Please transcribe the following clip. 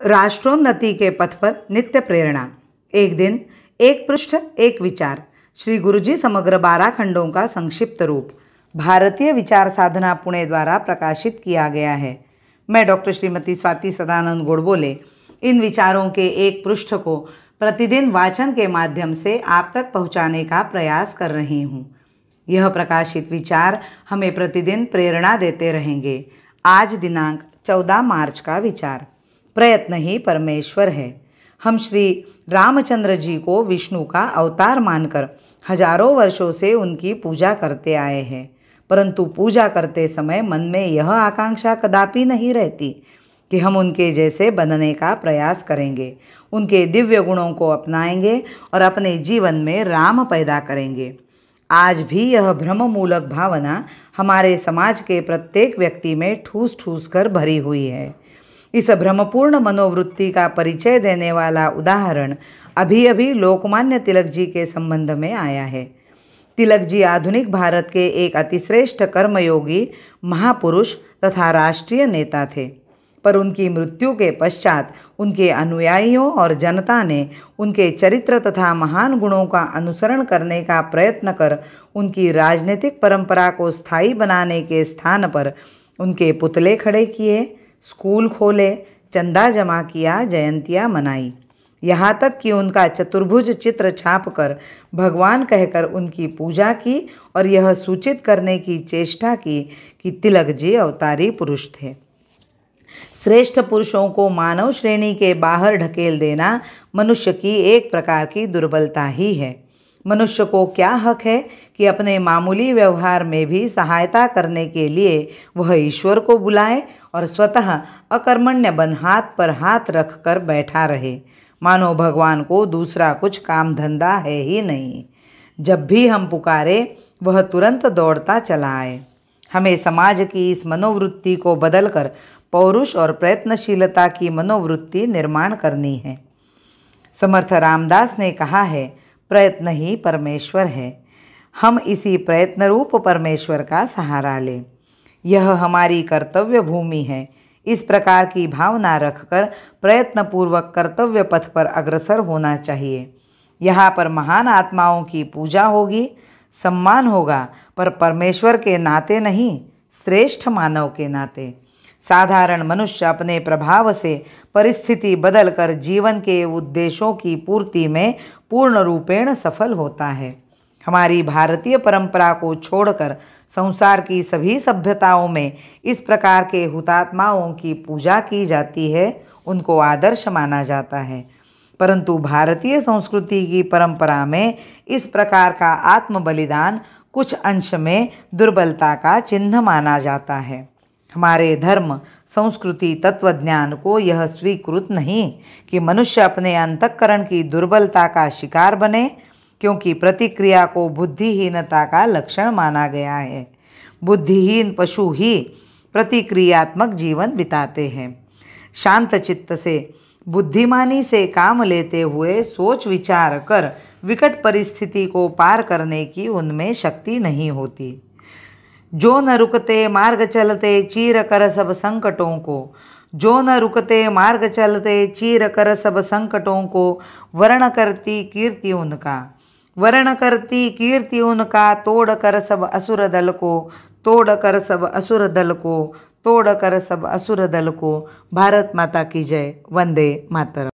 राष्ट्रोन्नति के पथ पर नित्य प्रेरणा। एक दिन, एक पृष्ठ, एक विचार। श्री गुरुजी समग्र 12 खंडों का संक्षिप्त रूप भारतीय विचार साधना पुणे द्वारा प्रकाशित किया गया है। मैं डॉक्टर श्रीमती स्वाति सदानंद गोडबोले इन विचारों के एक पृष्ठ को प्रतिदिन वाचन के माध्यम से आप तक पहुंचाने का प्रयास कर रही हूँ। यह प्रकाशित विचार हमें प्रतिदिन प्रेरणा देते रहेंगे। आज दिनांक 14 मार्च का विचार, प्रयत्न ही परमेश्वर है। हम श्री रामचंद्र जी को विष्णु का अवतार मानकर हजारों वर्षों से उनकी पूजा करते आए हैं, परंतु पूजा करते समय मन में यह आकांक्षा कदापि नहीं रहती कि हम उनके जैसे बनने का प्रयास करेंगे, उनके दिव्य गुणों को अपनाएंगे और अपने जीवन में राम पैदा करेंगे। आज भी यह भ्रममूलक भावना हमारे समाज के प्रत्येक व्यक्ति में ठूस ठूस कर भरी हुई है। इस भ्रमपूर्ण मनोवृत्ति का परिचय देने वाला उदाहरण अभी अभी लोकमान्य तिलक जी के संबंध में आया है। तिलक जी आधुनिक भारत के एक अतिश्रेष्ठ कर्मयोगी, महापुरुष तथा राष्ट्रीय नेता थे, पर उनकी मृत्यु के पश्चात उनके अनुयायियों और जनता ने उनके चरित्र तथा महान गुणों का अनुसरण करने का प्रयत्न कर उनकी राजनीतिक परंपरा को स्थायी बनाने के स्थान पर उनके पुतले खड़े किए, स्कूल खोले, चंदा जमा किया, जयंतियाँ मनाई, यहाँ तक कि उनका चतुर्भुज चित्र छापकर भगवान कहकर उनकी पूजा की और यह सूचित करने की चेष्टा की कि तिलक जी अवतारी पुरुष थे। श्रेष्ठ पुरुषों को मानव श्रेणी के बाहर ढकेल देना मनुष्य की एक प्रकार की दुर्बलता ही है। मनुष्य को क्या हक है कि अपने मामूली व्यवहार में भी सहायता करने के लिए वह ईश्वर को बुलाए और स्वतः अकर्मण्य बन हाथ पर हाथ रख कर बैठा रहे, मानो भगवान को दूसरा कुछ काम धंधा है ही नहीं। जब भी हम पुकारे वह तुरंत दौड़ता चला आए। हमें समाज की इस मनोवृत्ति को बदलकर पौरुष और प्रयत्नशीलता की मनोवृत्ति निर्माण करनी है। समर्थ रामदास ने कहा है, प्रयत्न ही परमेश्वर है। हम इसी प्रयत्न रूप परमेश्वर का सहारा लें। यह हमारी कर्तव्य भूमि है। इस प्रकार की भावना रखकर प्रयत्नपूर्वक कर्तव्य पथ पर अग्रसर होना चाहिए। यहाँ पर महान आत्माओं की पूजा होगी, सम्मान होगा, पर परमेश्वर के नाते नहीं, श्रेष्ठ मानव के नाते। साधारण मनुष्य अपने प्रभाव से परिस्थिति बदलकर जीवन के उद्देश्यों की पूर्ति में पूर्ण रूपेण सफल होता है। हमारी भारतीय परंपरा को छोड़कर संसार की सभी सभ्यताओं में इस प्रकार के हुतात्माओं की पूजा की जाती है, उनको आदर्श माना जाता है, परंतु भारतीय संस्कृति की परंपरा में इस प्रकार का आत्म बलिदान कुछ अंश में दुर्बलता का चिन्ह माना जाता है। हमारे धर्म, संस्कृति, तत्वज्ञान को यह स्वीकृत नहीं कि मनुष्य अपने अंतःकरण की दुर्बलता का शिकार बने, क्योंकि प्रतिक्रिया को बुद्धिहीनता का लक्षण माना गया है। बुद्धिहीन पशु ही प्रतिक्रियात्मक जीवन बिताते हैं। शांत चित्त से, बुद्धिमानी से काम लेते हुए सोच विचार कर विकट परिस्थिति को पार करने की उनमें शक्ति नहीं होती। जो न रुकते मार्ग चलते चीर कर सब संकटों को, जो न रुकते मार्ग चलते चीर कर सब संकटों को, वर्ण करती कीर्ति उनका, वर्ण करती कीर्ति उनका, तोड़ कर सब असुर दल को, तोड़ कर सब असुर दल को, तोड़ कर सब असुर दल को। भारत माता की जय। वंदे मातरम।